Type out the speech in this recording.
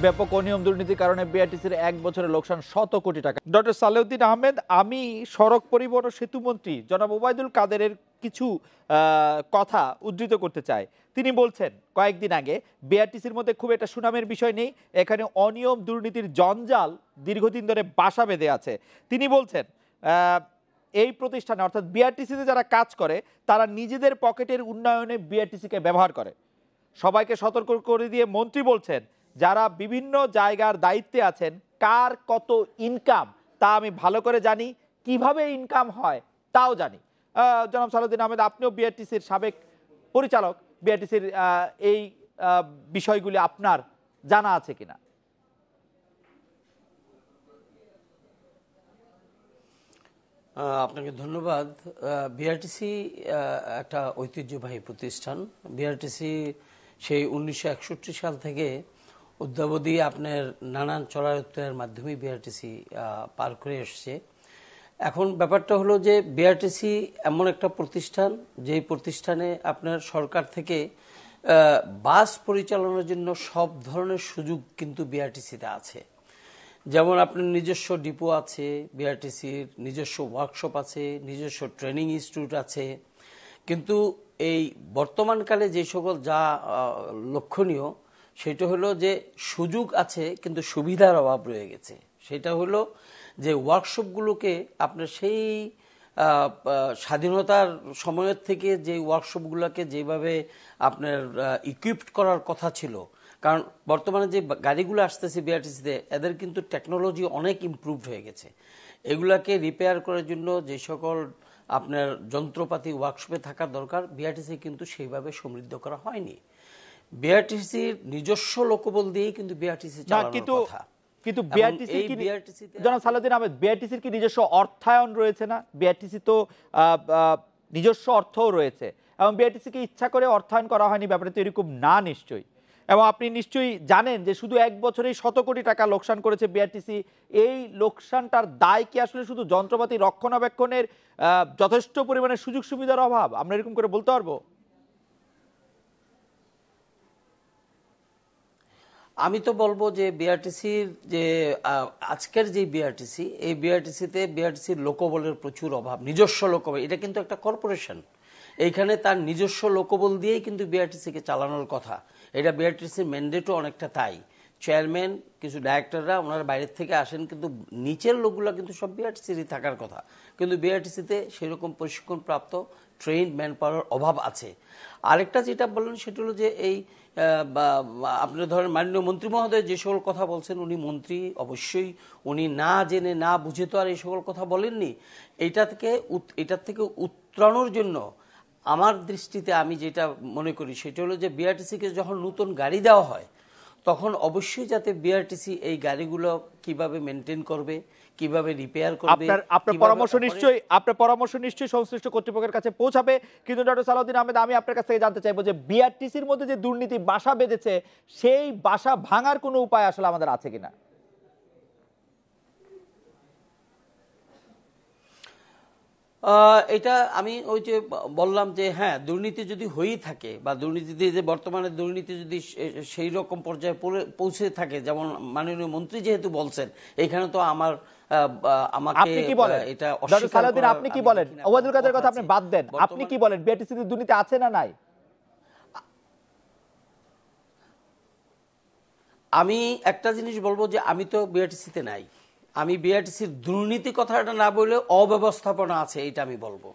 ব্যাপক অনিয়ম দুর্নীতির কারণে বিআরটিসির 1 বছরের লোকসান শত কোটি টাকা। ডক্টর সালেউদ্দিন আহমেদ, আমি সড়ক পরিবহন ও সেতু মন্ত্রী জনাব ওবায়দুল কাদেরের কিছু কথা উদ্ধৃত করতে চাই। তিনি বলছেন কয়েকদিন আগে বিআরটিসির মধ্যে খুব একটা সুনামের বিষয় নেই, এখানে অনিয়ম দুর্নীতির জঞ্জাল দীর্ঘদিন ধরে বাসা বেঁধে আছে। তিনি বলছেন এই প্রতিষ্ঠানে অর্থাৎ বিআরটিসিতে যারা কাজ করে তারা নিজেদের পকেটের উন্নয়নে বিআরটিসিকে ব্যবহার করে। সবাইকে সতর্ক করে দিয়ে মন্ত্রী বলছেন যারা বিভিন্ন জায়গার দায়িত্বে আছেন কার কত ইনকাম তা আমি ভালো করে জানি, কিভাবে ইনকাম হয় তাও জানি। জনাব সালেউদ্দিন আহমেদ, আপনিও বিআরটিসির সাবেক পরিচালক, বিআরটিসির এই বিষয়গুলি আপনার জানা আছে কিনা? আপনাকে ধন্যবাদ। বিআরটিসি একটা ঐতিহ্যবাহী প্রতিষ্ঠান। বিআরটিসি সেই 1961 সাল থেকে অদ্যাবধি আপনার নানান চলায়ত্তের মাধ্যমে বিআরটিসি পার করে এসছে। এখন ব্যাপারটা হলো যে বিআরটিসি এমন একটা প্রতিষ্ঠান যেই প্রতিষ্ঠানে আপনার সরকার থেকে বাস পরিচালনার জন্য সব ধরনের সুযোগ কিন্তু বিআরটিসিতে আছে। যেমন আপনার নিজস্ব ডিপো আছে, বিআরটিসির নিজস্ব ওয়ার্কশপ আছে, নিজস্ব ট্রেনিং ইনস্টিটিউট আছে। কিন্তু এই বর্তমানকালে যে সকল যা লক্ষণীয় সেটা হলো যে সুযোগ আছে কিন্তু সুবিধার অভাব রয়ে গেছে। সেটা হলো যে ওয়ার্কশপগুলোকে আপনার সেই স্বাধীনতার সময়ের থেকে যে ওয়ার্কশপগুলোকে যেভাবে আপনার ইকুইপড করার কথা ছিল, কারণ বর্তমানে যে গাড়িগুলো আসতেছে বিআরটিসিতে এদের কিন্তু টেকনোলজি অনেক ইমপ্রুভড হয়ে গেছে। এগুলাকে রিপেয়ার করার জন্য যে সকল আপনার যন্ত্রপাতি ওয়ার্কশপে থাকার দরকার বিআরটিসি কিন্তু সেইভাবে সমৃদ্ধ করা হয়নি। বিআরটিসির নিজস্ব লোকবল দিয়েই কিন্তু বিআরটিসি চালানোর কথা। কিন্তু জনাব সালেউদ্দিন আহমেদ, বিআরটিসির কি নিজস্ব অর্থায়ন রয়েছে না? বিআরটিসি তো নিজস্ব অর্থও রয়েছে এবং বিআরটিসিকে ইচ্ছা করে অর্থায়ন করা হয়নি, ব্যাপারে তো এরকম না নিশ্চয়ই। এবং আপনি নিশ্চয়ই জানেন যে শুধু 1 বছরেই শত কোটি টাকা লোকসান করেছে বিআরটিসি। এই লোকসানটার দায় কি আসলে শুধু যন্ত্রপাতি রক্ষণাবেক্ষণের যথেষ্ট পরিমাণে সুযোগ সুবিধার অভাব? আমরা এরকম করে বলতে পারবো? আমি তো বলবো যে বিআরটিসির যে আজকের যে বিআরটিসি, এই বিআরটিসির লোকবলের প্রচুর অভাব, নিজস্ব লোকবল। এটা কিন্তু একটা কর্পোরেশন, এইখানে তার নিজস্ব লোকবল দিয়েই কিন্তু বিআরটিসিকে চালানোর কথা। এটা বিআরটিসির ম্যান্ডেটও অনেকটা তাই। চেয়ারম্যান, কিছু ডাইরেক্টররা ওনারা বাইরের থেকে আসেন, কিন্তু নিচের লোকগুলো কিন্তু সব বিআরটিসিরই থাকার কথা। কিন্তু বিআরটিসিতে সেরকম প্রশিক্ষণপ্রাপ্ত ট্রেন্ড ম্যান পাওয়ার অভাব আছে। আরেকটা যেটা বললেন সেটা হলো যে এই আপনি ধরেন মাননীয় মন্ত্রী মহোদয় যে সকল কথা বলছেন, উনি মন্ত্রী, অবশ্যই উনি না জেনে না বুঝে তো আর এই সকল কথা বলেননি। এটার থেকে উত্তরণের জন্য আমার দৃষ্টিতে আমি যেটা মনে করি সেটা হলো যে বিআরটিসিকে যখন নতুন গাড়ি দেওয়া হয় তখন অবশ্যই যাতে বিআরটিসি এই গাড়িগুলো কিভাবে মেনটেন করবে, কিভাবে রিপেয়ার করবে, আপনার পরামর্শ নিশ্চয়ই সংশ্লিষ্ট কর্তৃপক্ষের কাছে পৌঁছাবে। কিন্তু ডক্টর সালেউদ্দিন আহমেদ, আমি আপনার কাছ থেকে জানতে চাইবো যে বিআরটিসির মধ্যে যে দুর্নীতি বাসা বেঁধেছে সেই বাসা ভাঙার কোনো উপায় আসলে আমাদের আছে কিনা? এটা আমি ওই যে বললাম যে হ্যাঁ, দুর্নীতি যদি হয়েই থাকে বা দুর্নীতিতে যে বর্তমানে দুর্নীতি যদি সেই রকম পর্যায়ে পৌঁছে থাকে, যেমন মাননীয় মন্ত্রী যেহেতু বলছেন, এখানে তো আমাকে এটা আপনি কি বলেন? ওবায়দুল কাদের কথা আপনি বাদ দেন, আপনি কি বলেন বিআরটিসিতে দুর্নীতি আছে না নাই? আমি একটা জিনিস বলবো যে আমি তো বিআরটিসিতে নাই, আমি বিআরটিসির দুর্নীতি কথাটা না বলে অব্যবস্থাপনা আছে এটা আমি বলবো।